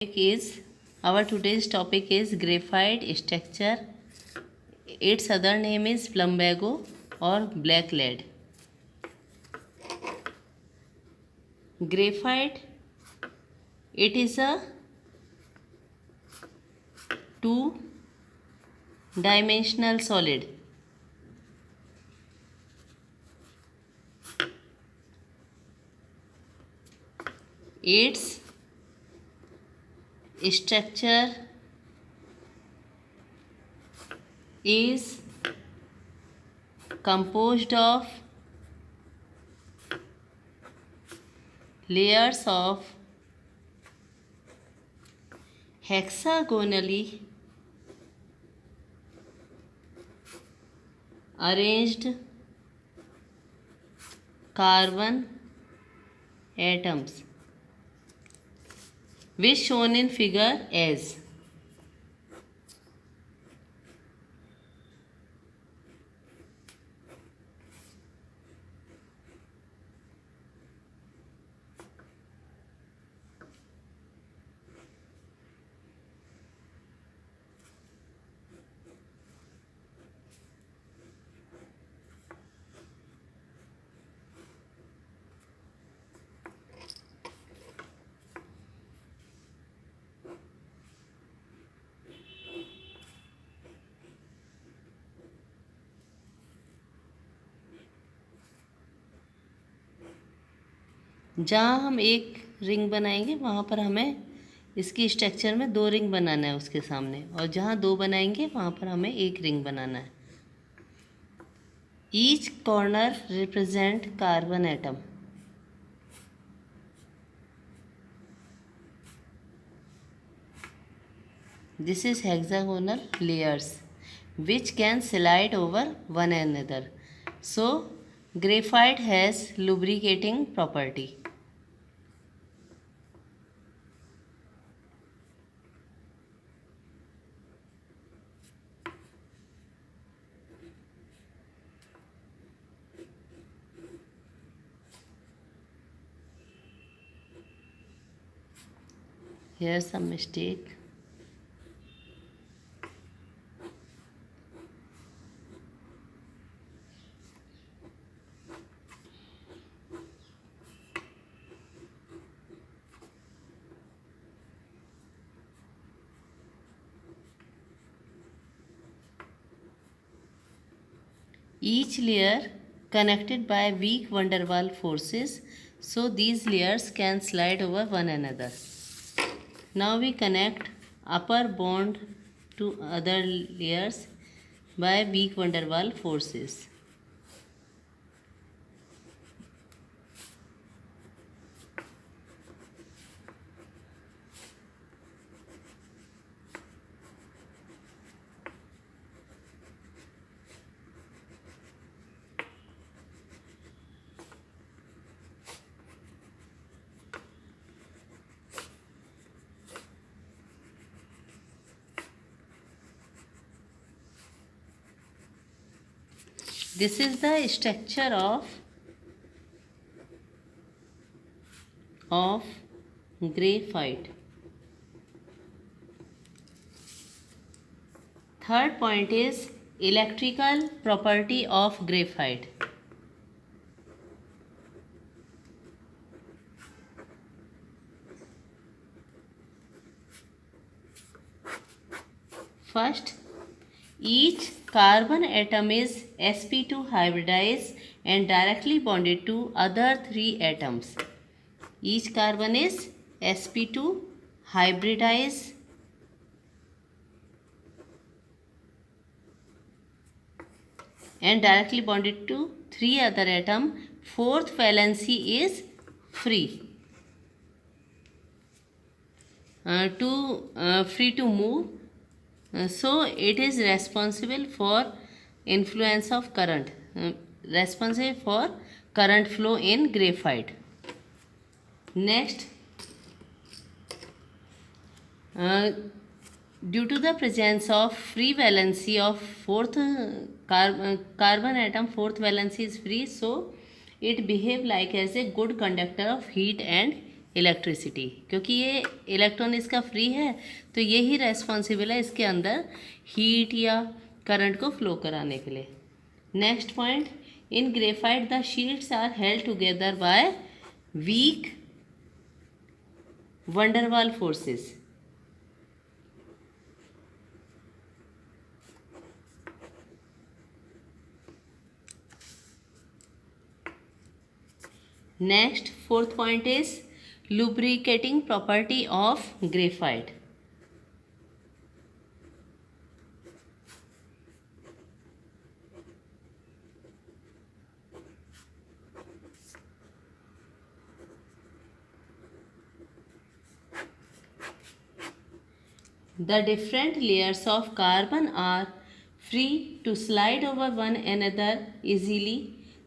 is our today's topic is graphite structure. Its other name is plumbago or black lead. Graphite, it is a two-dimensional solid. Its structure is composed of layers of hexagonally arranged carbon atoms, which shown in figure as. जहाँ हम एक ring बनाएंगे वहाँ पर हमें इसकी structure में दो रिंग बनाना है उसके सामने, और जहाँ दो बनाएंगे वहाँ पर हमें एक रिंग बनाना है. Each corner represent carbon atom. This is hexagonal layers which can slide over one another. So graphite has lubricating property. Here's some mistake. Each layer connected by weak van der Waals forces, so these layers can slide over one another. Now we connect upper bond to other layers by weak van der Waals forces. This is the structure of graphite. Third point is electrical property of graphite. First, each carbon atom is sp2 hybridized and directly bonded to other three atoms. Each carbon is sp2 hybridized and directly bonded to three other atoms. Fourth valency is free. Free to move. So it is responsible for influence of current, responsible for current flow in graphite. Next, due to the presence of free valency of fourth carbon atom, fourth valency is free, so it behave like as a good conductor of heat and electricity, क्योंकि ये electron इसका free है तो ये ही responsible है इसके अंदर heat या करंट को फ्लो कराने के लिए। Next point, in graphite the sheets are held together by weak van der Waals forces. Next, fourth point is lubricating property of graphite. The different layers of carbon are free to slide over one another easily.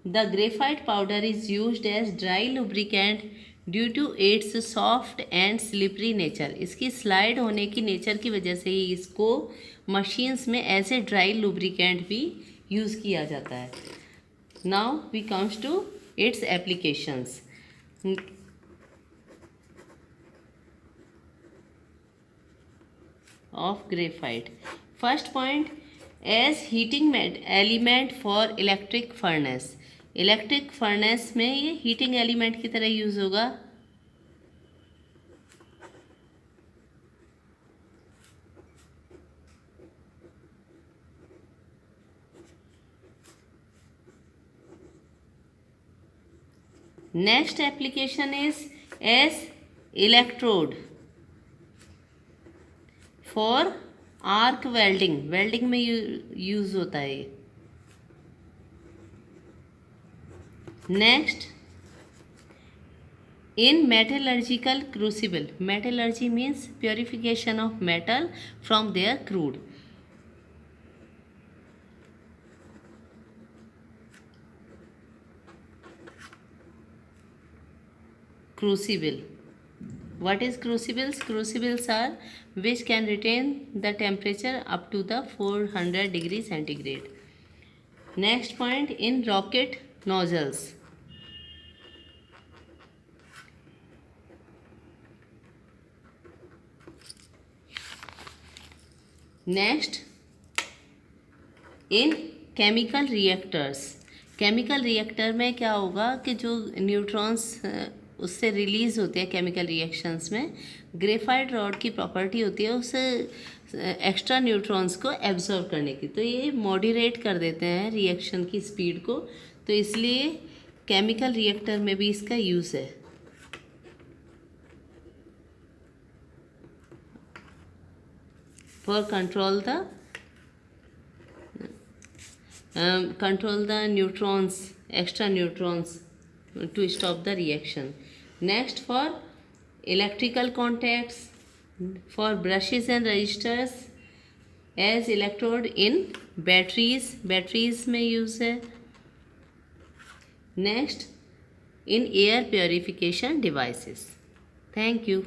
The graphite powder is used as dry lubricant due to its soft and slippery nature. इसकी slide होने की nature की वजह से ही इसको machines में as a dry lubricant भी use किया जाता है। Now we comes to its applications. Of graphite, first point, as heating element for electric furnace. Electric furnace में ये हीटिंग एलिमेंट की तरह यूज़ होगा। Next application is as electrode for arc welding. Welding में use होता है ये। Next, in metallurgical crucible. Metallurgy means purification of metal from their crude. Crucible, what is crucibles? Crucibles are which can retain the temperature up to the 400 degree centigrade. Next point, in rocket nozzles. Next, in chemical reactors. Chemical reactor में क्या होगा कि जो neutrons उससे release होते हैं chemical reactions में, graphite rod की प्रॉपर्टी होती है उसे एक्स्ट्रा न्यूट्रॉन्स को एब्जॉर्ब करने की, तो ये मॉडरेट कर देते हैं रिएक्शन की स्पीड को, तो इसलिए केमिकल रिएक्टर में भी इसका यूज़ है। For control the neutrons, extra neutrons, to stop the reaction. Next, for electrical contacts, for brushes and resistors, as electrode in batteries में use है। Next, in air purification devices. Thank you.